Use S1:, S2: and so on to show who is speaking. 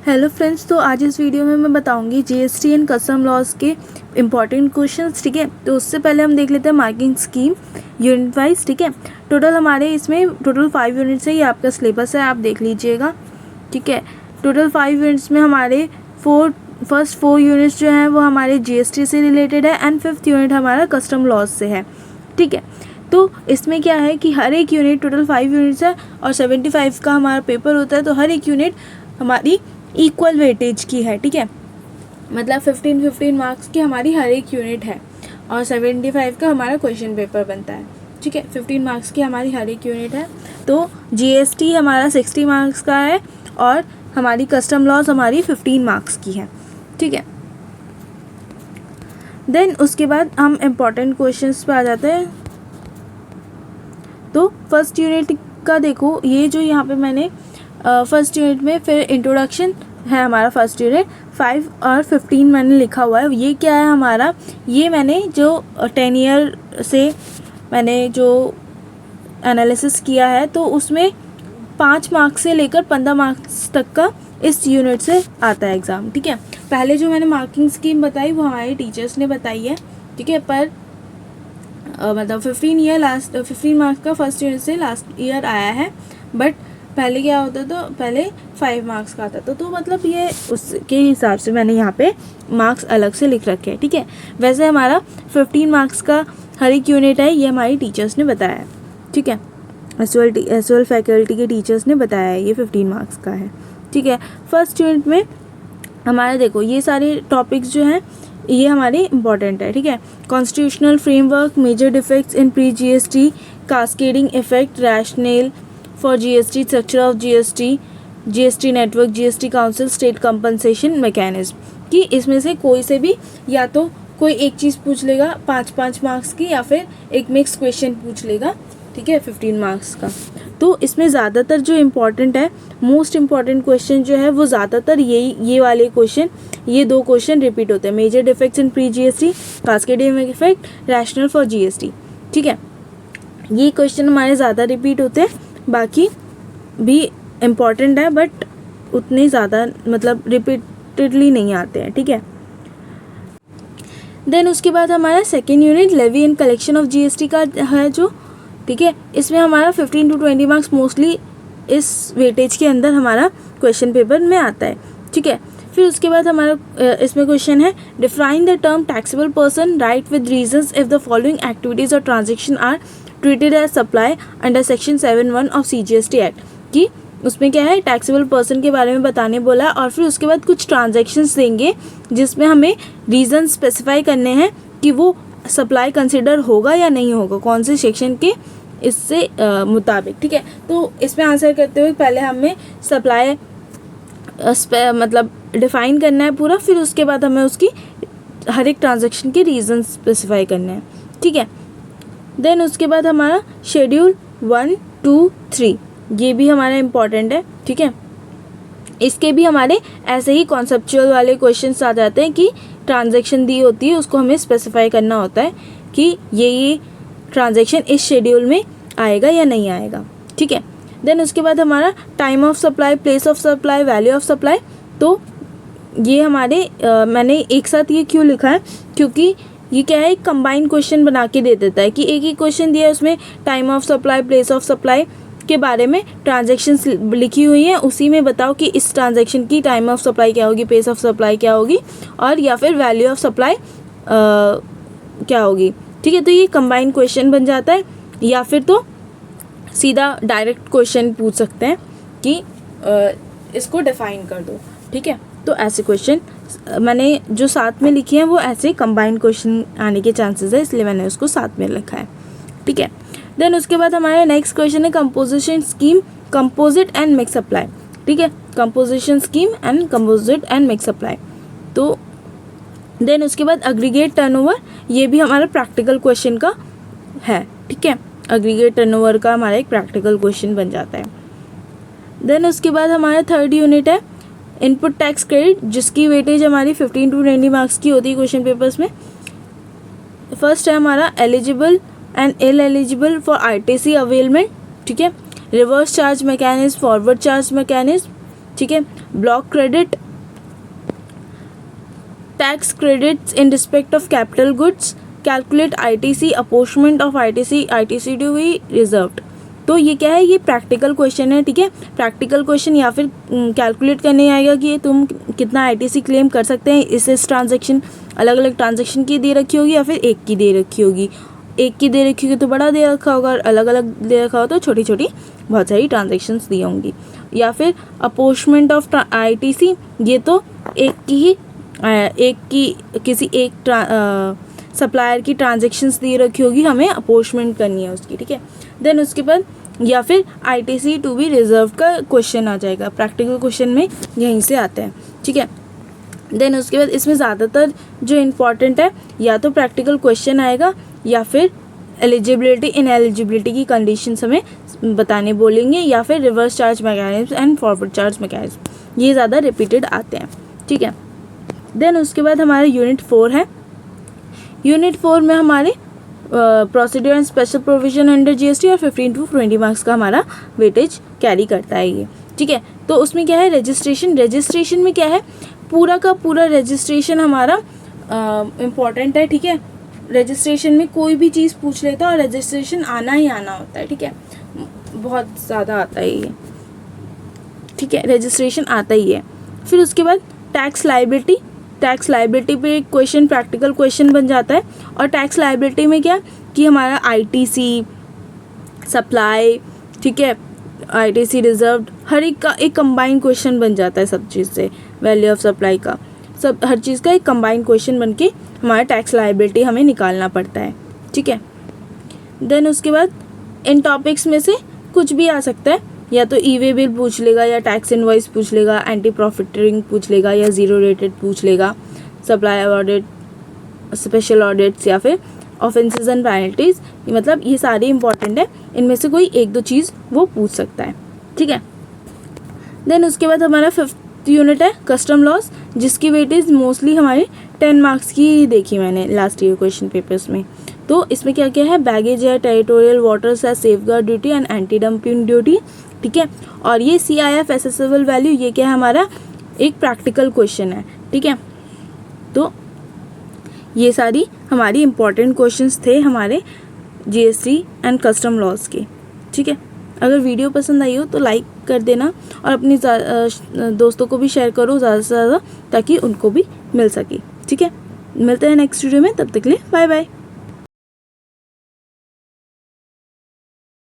S1: Hello friends, तो आज इस वीडियो में मैं बताऊंगी जीएसटी एंड कस्टम लॉज के इम्पॉर्टेंट क्वेश्चंस। ठीक है, तो उससे पहले हम देख लेते हैं मार्किंग स्कीम यूनिट वाइज। ठीक है, टोटल हमारे इसमें टोटल 5 यूनिट्स है, ये आपका सिलेबस है, आप देख लीजिएगा। ठीक है, टोटल 5 यूनिट्स में हमारे फर्स्ट 4 यूनिट्स जो हैं वो हमारे जीएसटी से रिलेटेड है एंड 5th यूनिट हमारा कस्टम लॉज से है। ठीक है, तो इसमें क्या है कि हर एक यूनिट, टोटल 5 यूनिट्स है और 75 का हमारा पेपर होता है, तो हर एक यूनिट हमारी इक्वल वेटेज की है। ठीक है, मतलब 15-15 मार्क्स की हमारी हर एक यूनिट है और 75 का हमारा क्वेश्चन पेपर बनता है। ठीक है, 15 मार्क्स की हमारी हर एक यूनिट है। तो जीएसटी हमारा 60 मार्क्स का है और हमारी कस्टम लॉज हमारी 15 मार्क्स की है। ठीक है, देन उसके बाद हम इम्पॉर्टेंट क्वेश्चंस पे आ जाते हैं। तो फर्स्ट यूनिट का देखो, ये जो यहाँ पे मैंने फर्स्ट यूनिट में फिर इंट्रोडक्शन है हमारा फर्स्ट यूनिट 5 और 15 मैंने लिखा हुआ है। ये क्या है हमारा, ये मैंने जो 10 ईयर से मैंने जो एनालिसिस किया है तो उसमें 5 मार्क्स से लेकर 15 मार्क्स तक का इस यूनिट से आता है एग्ज़ाम। ठीक है, पहले जो मैंने मार्किंग स्कीम बताई वो हमारे टीचर्स ने बताई है। ठीक है, पर मतलब 15 मार्क्स का फर्स्ट यूनिट से लास्ट ईयर आया है, बट पहले क्या होता था, पहले 5 मार्क्स का आता था, तो मतलब ये उसके हिसाब से मैंने यहाँ पे मार्क्स अलग से लिख रखे हैं। ठीक है, वैसे हमारा 15 मार्क्स का हर एक यूनिट है, ये हमारी टीचर्स ने बताया है। ठीक है, एसवाल फैकल्टी के टीचर्स ने बताया है, ये 15 मार्क्स का है। ठीक है, फर्स्ट यूनिट में हमारा देखो ये सारे टॉपिक्स जो हैं ये हमारे इम्पॉर्टेंट है। ठीक है, constitutional framework, major defects in pre GST, cascading effect, rational for GST, structure of GST, GST network, GST council, state compensation mechanism, कि इसमें से कोई से भी या तो कोई एक चीज़ पूछ लेगा 5-5 मार्क्स की, या फिर एक मिक्स क्वेश्चन पूछ लेगा। ठीक है, 15 मार्क्स का। तो इसमें ज़्यादातर जो इम्पॉर्टेंट है, मोस्ट इम्पॉर्टेंट क्वेश्चन जो है वो ज़्यादातर ये वाले क्वेश्चन, ये 2 क्वेश्चन रिपीट होते हैं, major defects in pre GST, cascading effect, rational for GST. ठीक है, ये क्वेश्चन हमारे ज़्यादा रिपीट होते हैं, बाकी भी इम्पॉर्टेंट है बट उतने ज़्यादा मतलब रिपीटेडली नहीं आते हैं। ठीक है, देन उसके बाद हमारा second unit levy and collection of GST का है जो। ठीक है, इसमें हमारा 15 to 20 मार्क्स मोस्टली इस वेटेज के अंदर हमारा क्वेश्चन पेपर में आता है। ठीक है, फिर उसके बाद हमारा इसमें क्वेश्चन है define the term taxable person, write with reasons if the following activities और transaction are treated as supply under section 7(1) of CGST act. कि उसमें क्या है, टैक्सेबल पर्सन के बारे में बताने बोला और फिर उसके बाद कुछ ट्रांजैक्शंस देंगे जिसमें हमें रीज़न स्पेसिफाई करने हैं कि वो सप्लाई कंसिडर होगा या नहीं होगा, कौन से सेक्शन के इससे मुताबिक। ठीक है, तो इसमें आंसर करते हुए पहले हमें सप्लाई मतलब डिफ़ाइन करना है पूरा, फिर उसके बाद हमें उसकी हर एक ट्रांजैक्शन के रीज़न स्पेसिफाई करने हैं। ठीक है, देन उसके बाद हमारा शेड्यूल 1, 2, 3 ये भी हमारा इम्पॉर्टेंट है। ठीक है, इसके भी हमारे ऐसे ही कॉन्सेप्चुअल वाले क्वेश्चंस आ जाते हैं कि ट्रांजैक्शन दी होती है, उसको हमें स्पेसिफाई करना होता है कि ये ट्रांजैक्शन इस शेड्यूल में आएगा या नहीं आएगा। ठीक है, देन उसके बाद हमारा time of supply, place of supply, value of supply. तो ये हमारे मैंने एक साथ ये क्यों लिखा है, क्योंकि ये क्या है, एक कंबाइंड क्वेश्चन बना के दे देता है कि एक ही क्वेश्चन दिया है, उसमें time of supply, place of supply के बारे में ट्रांजैक्शंस लिखी हुई हैं, उसी में बताओ कि इस ट्रांजैक्शन की टाइम ऑफ सप्लाई क्या होगी, प्लेस ऑफ सप्लाई क्या होगी, और या फिर वैल्यू ऑफ सप्लाई क्या होगी। ठीक है, तो ये कंबाइंड क्वेश्चन बन जाता है, या फिर तो सीधा डायरेक्ट क्वेश्चन पूछ सकते हैं कि इसको डिफाइन कर दो। ठीक है, तो ऐसे क्वेश्चन मैंने जो साथ में लिखे हैं वो ऐसे कंबाइंड क्वेश्चन आने के चांसेस है, इसलिए मैंने उसको साथ में लिखा है। ठीक है, देन उसके बाद हमारा नेक्स्ट क्वेश्चन है composition scheme, composite and mix supply. ठीक है, composition scheme and composite and mix supply. तो देन उसके बाद एग्रीगेट टर्नओवर, ये भी हमारा प्रैक्टिकल क्वेश्चन का है। ठीक है, एग्रीगेट टर्नओवर का हमारा एक प्रैक्टिकल क्वेश्चन बन जाता है। देन उसके बाद हमारा थर्ड यूनिट है इनपुट टैक्स क्रेडिट, जिसकी वेटेज हमारी 15 to 20 मार्क्स की होती है क्वेश्चन पेपर्स में। फर्स्ट है हमारा eligible and ineligible for ITC availment. ठीक है, reverse charge mechanism, forward charge mechanism, ठीक है। Block credit, tax credits in respect of capital goods, calculate ITC, apportionment of ITC to be reserved. तो ये क्या है, ये प्रैक्टिकल क्वेश्चन है, ठीक है। प्रैक्टिकल क्वेश्चन या फिर कैलकुलेट करने आएगा कि तुम कितना ITC क्लेम कर सकते हैं इस ट्रांजैक्शन, अलग अलग ट्रांजैक्शन की दे रखी होगी या फिर एक की दे रखी होगी। एक की दे रखी होगी तो बड़ा दे रखा होगा, और अलग अलग दे रखा हो तो छोटी छोटी बहुत सारी ट्रांजैक्शंस दी होंगी। या फिर अपोर्शमेंट ऑफ ITC, ये तो किसी एक सप्लायर की ट्रांजैक्शंस दी रखी होगी, हमें अपोर्शमेंट करनी है उसकी, ठीक है। देन उसके बाद या फिर ITC टू बी रिजर्व का क्वेश्चन आ जाएगा, प्रैक्टिकल क्वेश्चन में यहीं से आता है, ठीक है। देन उसके बाद इसमें ज़्यादातर जो इम्पॉर्टेंट है, या तो प्रैक्टिकल क्वेश्चन आएगा या फिर एलिजिबिलिटी इनएलिजिबिलिटी की कंडीशंस हमें बताने बोलेंगे, या फिर reverse charge mechanism and forward charge mechanism, ये ज़्यादा रिपीटेड आते हैं, ठीक है। देन उसके बाद हमारा यूनिट 4 है। यूनिट 4 में हमारे procedure and special provision under GST और 15 to 20 मार्क्स का हमारा वेटेज कैरी करता है ये, ठीक है। तो उसमें क्या है, रजिस्ट्रेशन में क्या है, पूरा का पूरा रजिस्ट्रेशन हमारा इम्पॉर्टेंट है, ठीक है। रजिस्ट्रेशन में कोई भी चीज़ पूछ लेता है और रजिस्ट्रेशन आना ही आना होता है, ठीक है। बहुत ज़्यादा आता है ये, ठीक है, रजिस्ट्रेशन आता ही है। फिर उसके बाद टैक्स लाइबिलिटी पे एक क्वेश्चन, प्रैक्टिकल क्वेश्चन बन जाता है। और टैक्स लाइबिलिटी में क्या कि हमारा ITC, सप्लाई, ठीक है, ITC रिजर्व्ड, हर एक का एक कंबाइंड क्वेश्चन बन जाता है सब चीज़ से, वैल्यू ऑफ सप्लाई का, सब हर चीज़ का एक कंबाइंड क्वेश्चन बन के हमारा टैक्स लाइबिलिटी हमें निकालना पड़ता है, ठीक है। देन उसके बाद इन टॉपिक्स में से कुछ भी आ सकता है, या तो ई वे बिल पूछ लेगा, या टैक्स इनवॉइस पूछ लेगा, एंटी प्रॉफिटरिंग पूछ लेगा, या ज़ीरो रेटेड पूछ लेगा, सप्लाई ऑडिट, स्पेशल ऑडिट्स, या फिर ऑफेंसेस एंड पेनल्टीज, मतलब ये सारे इंपॉर्टेंट है, इनमें से कोई एक दो चीज़ वो पूछ सकता है, ठीक है। देन उसके बाद हमारा 5th यूनिट है कस्टम लॉस, जिसकी वेटेज मोस्टली हमारे 10 मार्क्स की देखी मैंने लास्ट ईयर क्वेश्चन पेपर्स में। तो इसमें क्या क्या है, बैगेज है, टेरिटोरियल वाटर्स है, safeguard duty and anti dumping duty, ठीक है। और ये CIF एसेसेबल वैल्यू, ये क्या है, हमारा एक प्रैक्टिकल क्वेश्चन है, ठीक है। तो ये सारी हमारी इंपॉर्टेंट क्वेश्चंस थे हमारे GST एंड कस्टम लॉस के, ठीक है। अगर वीडियो पसंद आई हो तो लाइक कर देना, और अपनी दोस्तों को भी शेयर करो ज़्यादा से ज़्यादा, ताकि उनको भी मिल सके, ठीक है। मिलते हैं नेक्स्ट वीडियो में, तब तक के लिए बाय बाय।